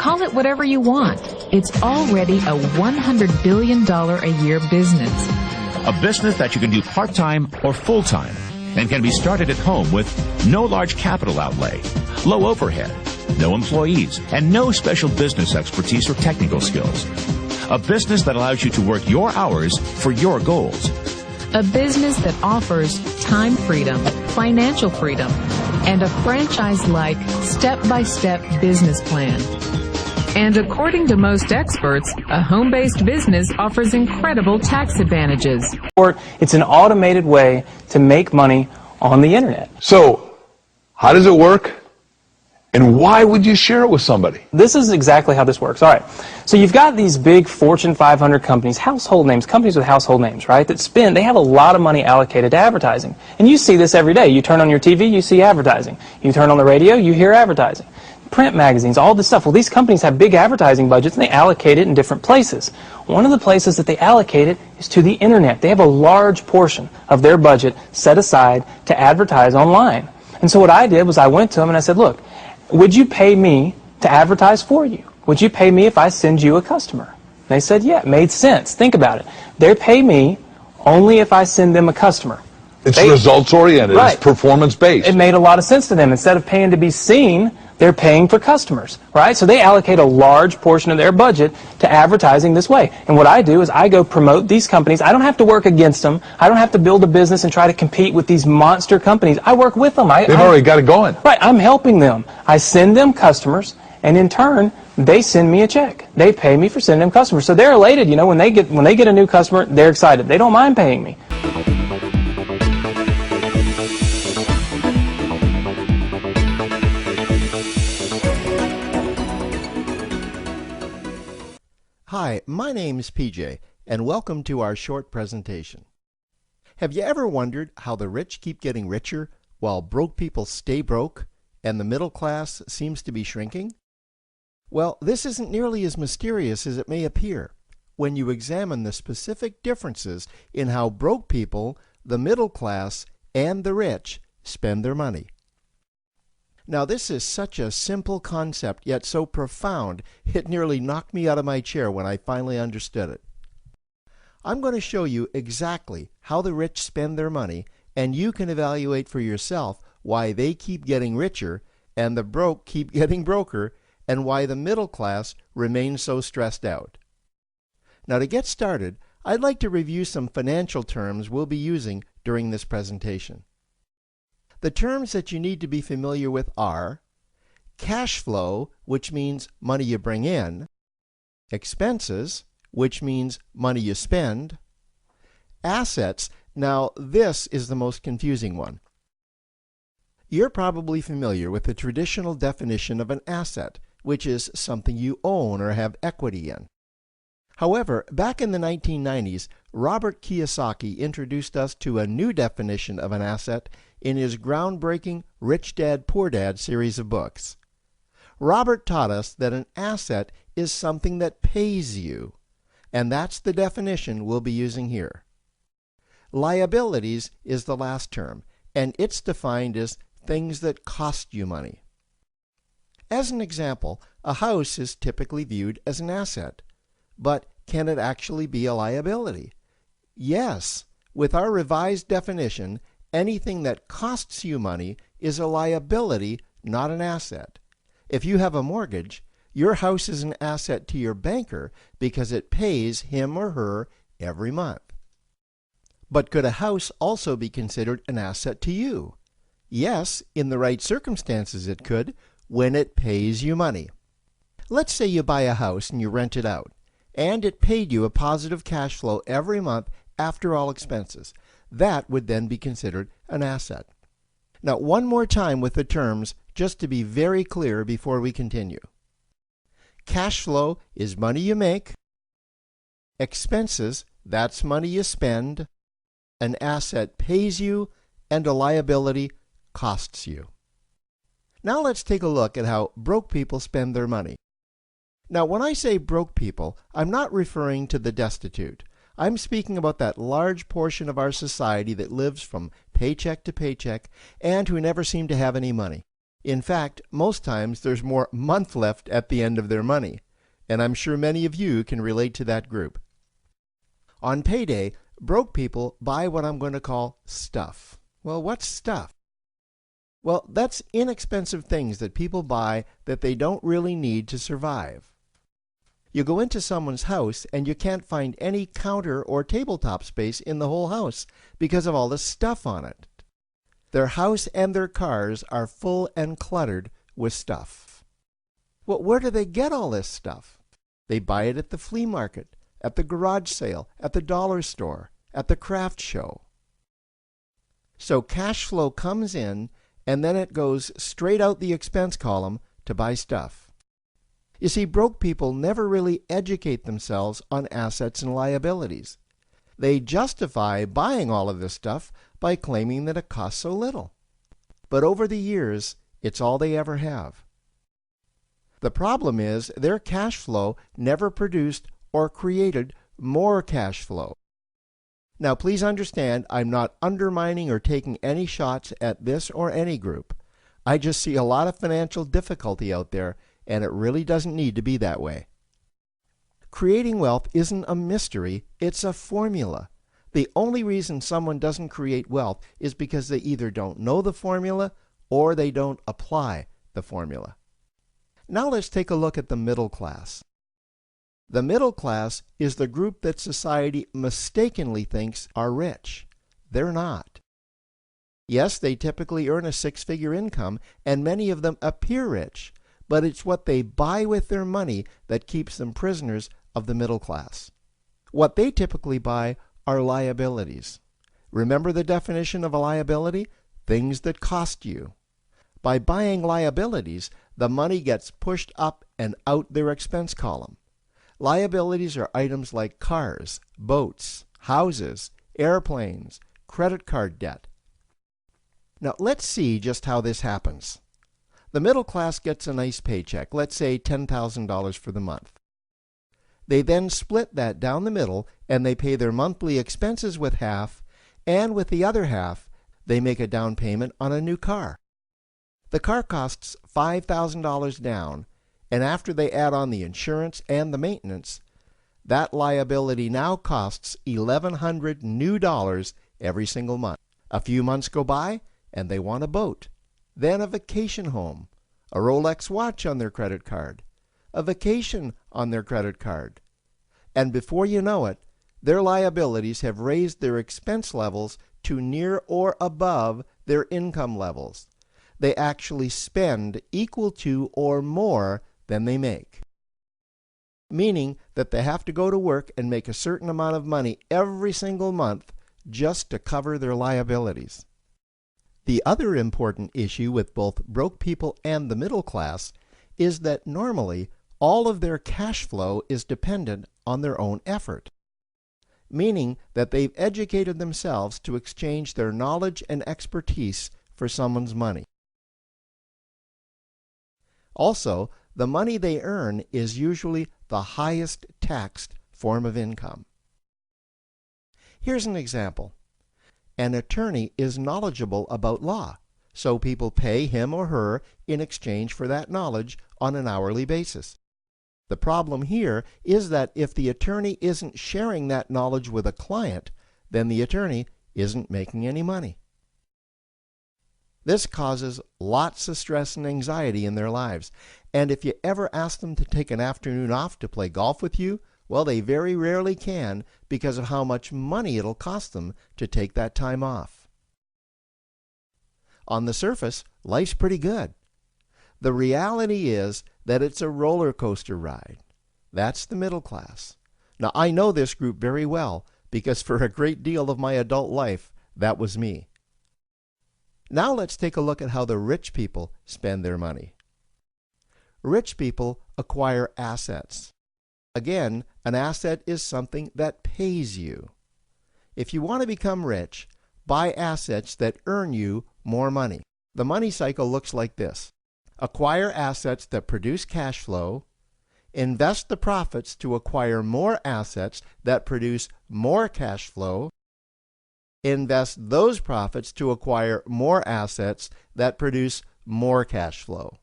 Call it whatever you want. It's already a $100 billion a year business. A business that you can do part-time or full-time and can be started at home with no large capital outlay, low overhead, no employees, and no special business expertise or technical skills. A business that allows you to work your hours for your goals. A business that offers time freedom, financial freedom, and a franchise-like, step-by-step business plan. And according to most experts, a home-based business offers incredible tax advantages. It's an automated way to make money on the internet. So, how does it work? And why would you share it with somebody? This is exactly how this works. All right. So you've got these big Fortune 500 companies, household names, companies with household names, right, that they have a lot of money allocated to advertising. And you see this every day. You turn on your TV, you see advertising. You turn on the radio, you hear advertising. Print magazines, all this stuff. Well, these companies have big advertising budgets and they allocate it in different places. One of the places that they allocate it is to the internet. They have a large portion of their budget set aside to advertise online. And so what I did was I went to them and I said, look, would you pay me to advertise for you? Would you pay me if I send you a customer? And they said, yeah, it made sense. Think about it. They pay me only if I send them a customer. It's results-oriented. Right. It's performance-based. It made a lot of sense to them. Instead of paying to be seen, they're paying for customers, right? So they allocate a large portion of their budget to advertising this way. And what I do is I go promote these companies. I don't have to work against them. I don't have to build a business and try to compete with these monster companies. I work with them. They've already got it going. Right. I'm helping them. I send them customers, and in turn, they send me a check. They pay me for sending them customers. So they're elated. You know, when they get a new customer, they're excited. They don't mind paying me. Hi, my name's PJ, and welcome to our short presentation. Have you ever wondered how the rich keep getting richer while broke people stay broke and the middle class seems to be shrinking? Well, this isn't nearly as mysterious as it may appear when you examine the specific differences in how broke people, the middle class, and the rich spend their money. Now, this is such a simple concept, yet so profound, it nearly knocked me out of my chair when I finally understood it. I'm going to show you exactly how the rich spend their money, and you can evaluate for yourself why they keep getting richer and the broke keep getting broker, and why the middle class remains so stressed out. Now, to get started, I'd like to review some financial terms we'll be using during this presentation. The terms that you need to be familiar with are cash flow, which means money you bring in, expenses, which means money you spend, assets. Now, this is the most confusing one. You're probably familiar with the traditional definition of an asset, which is something you own or have equity in. However, back in the 1990s, Robert Kiyosaki introduced us to a new definition of an asset in his groundbreaking Rich Dad, Poor Dad series of books. Robert taught us that an asset is something that pays you, and that's the definition we'll be using here. Liabilities is the last term, and it's defined as things that cost you money. As an example, a house is typically viewed as an asset, but can it actually be a liability? Yes, with our revised definition, anything that costs you money is a liability, not an asset. If you have a mortgage, your house is an asset to your banker because it pays him or her every month. But could a house also be considered an asset to you? Yes, in the right circumstances it could, when it pays you money. Let's say you buy a house and you rent it out, and it paid you a positive cash flow every month after all expenses. That would then be considered an asset. Now, one more time with the terms, just to be very clear before we continue. Cash flow is money you make. Expenses, that's money you spend. An asset pays you, and a liability costs you. Now let's take a look at how broke people spend their money. Now, when I say broke people, I'm not referring to the destitute. I'm speaking about that large portion of our society that lives from paycheck to paycheck and who never seem to have any money. In fact, most times there's more month left at the end of their money, and I'm sure many of you can relate to that group. On payday, broke people buy what I'm going to call stuff. Well, what's stuff? Well, that's inexpensive things that people buy that they don't really need to survive. You go into someone's house and you can't find any counter or tabletop space in the whole house because of all the stuff on it. Their house and their cars are full and cluttered with stuff. Well, where do they get all this stuff? They buy it at the flea market, at the garage sale, at the dollar store, at the craft show. So cash flow comes in and then it goes straight out the expense column to buy stuff. You see, broke people never really educate themselves on assets and liabilities. They justify buying all of this stuff by claiming that it costs so little. But over the years, it's all they ever have. The problem is their cash flow never produced or created more cash flow. Now, please understand, I'm not undermining or taking any shots at this or any group. I just see a lot of financial difficulty out there, and it really doesn't need to be that way. Creating wealth isn't a mystery, it's a formula. The only reason someone doesn't create wealth is because they either don't know the formula or they don't apply the formula. Now let's take a look at the middle class. The middle class is the group that society mistakenly thinks are rich. They're not. Yes, they typically earn a six-figure income, and many of them appear rich, but it's what they buy with their money that keeps them prisoners of the middle class. What they typically buy are liabilities. Remember the definition of a liability? Things that cost you. By buying liabilities, the money gets pushed up and out their expense column. Liabilities are items like cars, boats, houses, airplanes, credit card debt. Now let's see just how this happens. The middle class gets a nice paycheck, let's say $10,000 for the month. They then split that down the middle and they pay their monthly expenses with half, and with the other half, they make a down payment on a new car. The car costs $5,000 down, and after they add on the insurance and the maintenance, that liability now costs $1,100 new dollars every single month. A few months go by, and they want a boat, then a vacation home, a Rolex watch on their credit card, a vacation on their credit card. And before you know it, their liabilities have raised their expense levels to near or above their income levels. They actually spend equal to or more than they make. Meaning that they have to go to work and make a certain amount of money every single month just to cover their liabilities. The other important issue with both broke people and the middle class is that normally all of their cash flow is dependent on their own effort. Meaning that they've educated themselves to exchange their knowledge and expertise for someone's money. Also, the money they earn is usually the highest taxed form of income. Here's an example. An attorney is knowledgeable about law, so people pay him or her in exchange for that knowledge on an hourly basis. The problem here is that if the attorney isn't sharing that knowledge with a client, then the attorney isn't making any money. This causes lots of stress and anxiety in their lives. And if you ever ask them to take an afternoon off to play golf with you, well, they very rarely can because of how much money it'll cost them to take that time off. On the surface, life's pretty good. The reality is that it's a roller coaster ride. That's the middle class. Now, I know this group very well because for a great deal of my adult life, that was me. Now let's take a look at how the rich people spend their money. Rich people acquire assets. Again, an asset is something that pays you. If you want to become rich, buy assets that earn you more money. The money cycle looks like this. Acquire assets that produce cash flow, invest the profits to acquire more assets that produce more cash flow, invest those profits to acquire more assets that produce more cash flow.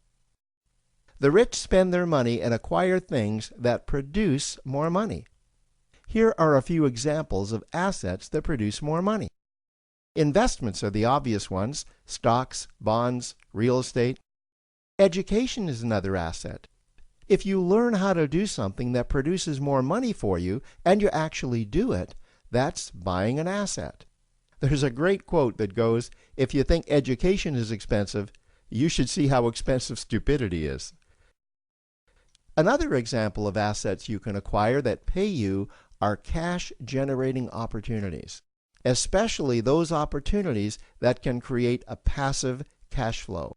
The rich spend their money and acquire things that produce more money. Here are a few examples of assets that produce more money. Investments are the obvious ones: stocks, bonds, real estate. Education is another asset. If you learn how to do something that produces more money for you and you actually do it, that's buying an asset. There's a great quote that goes, "If you think education is expensive, you should see how expensive stupidity is." Another example of assets you can acquire that pay you are cash-generating opportunities, especially those opportunities that can create a passive cash flow.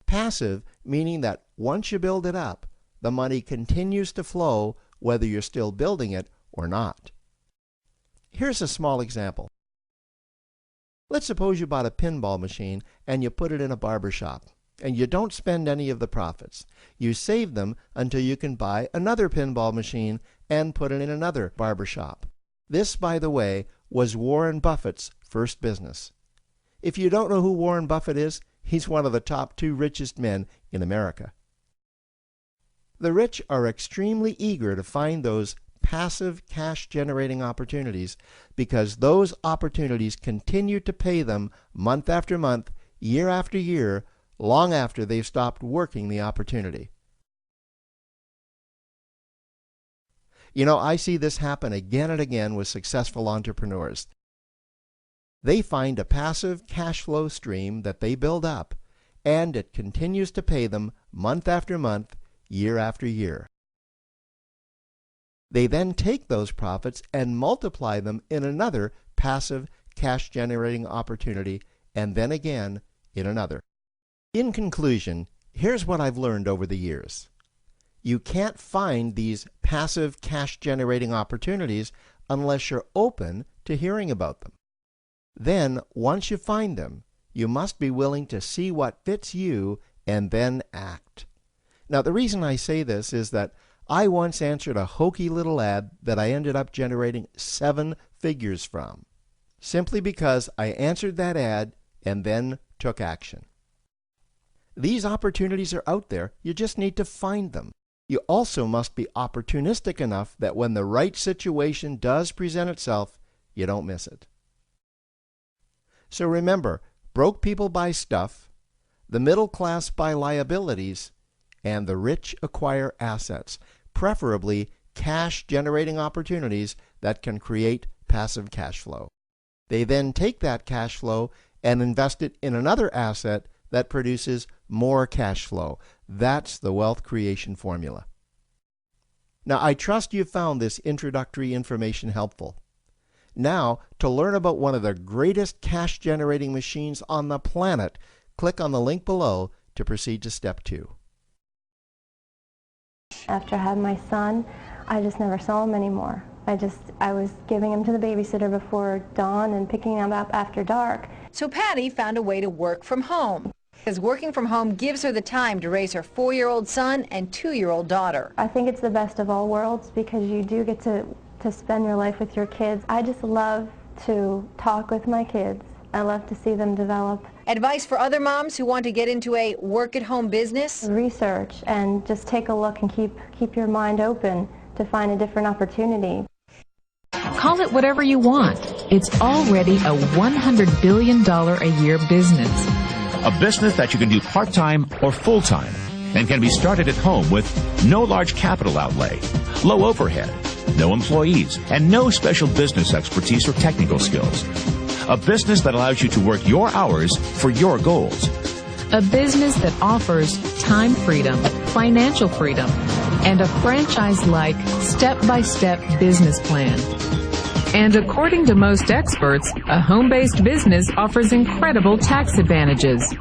Passive meaning that once you build it up, the money continues to flow whether you're still building it or not. Here's a small example. Let's suppose you bought a pinball machine and you put it in a barber shop, and you don't spend any of the profits. You save them until you can buy another pinball machine and put it in another barber shop. This, by the way, was Warren Buffett's first business. If you don't know who Warren Buffett is, he's one of the top 2 richest men in America. The rich are extremely eager to find those passive cash-generating opportunities because those opportunities continue to pay them month after month, year after year, long after they've stopped working the opportunity. You know, I see this happen again and again with successful entrepreneurs. They find a passive cash flow stream that they build up, and it continues to pay them month after month, year after year. They then take those profits and multiply them in another passive cash-generating opportunity, and then again in another. In conclusion, here's what I've learned over the years. You can't find these passive cash-generating opportunities unless you're open to hearing about them. Then, once you find them, you must be willing to see what fits you and then act. Now, the reason I say this is that I once answered a hokey little ad that I ended up generating 7 figures from, simply because I answered that ad and then took action. These opportunities are out there, you just need to find them. You also must be opportunistic enough that when the right situation does present itself, you don't miss it. So remember, broke people buy stuff, the middle class buy liabilities, and the rich acquire assets, preferably cash-generating opportunities that can create passive cash flow. They then take that cash flow and invest it in another asset that produces more cash flow. That's the wealth creation formula. Now, I trust you found this introductory information helpful. Now, to learn about one of the greatest cash-generating machines on the planet, click on the link below to proceed to step 2. After I had my son, I just never saw him anymore. I was giving him to the babysitter before dawn and picking him up after dark. So Patty found a way to work from home, because working from home gives her the time to raise her 4-year-old son and 2-year-old daughter. I think it's the best of all worlds because you do get to spend your life with your kids. I just love to talk with my kids. I love to see them develop. Advice for other moms who want to get into a work-at-home business? Research and just take a look and keep your mind open to find a different opportunity. Call it whatever you want. It's already a $100 billion a year business. A business that you can do part-time or full-time and can be started at home with no large capital outlay, low overhead, no employees, and no special business expertise or technical skills. A business that allows you to work your hours for your goals. A business that offers time freedom, financial freedom, and a franchise-like step-by-step business plan. And according to most experts, a home-based business offers incredible tax advantages.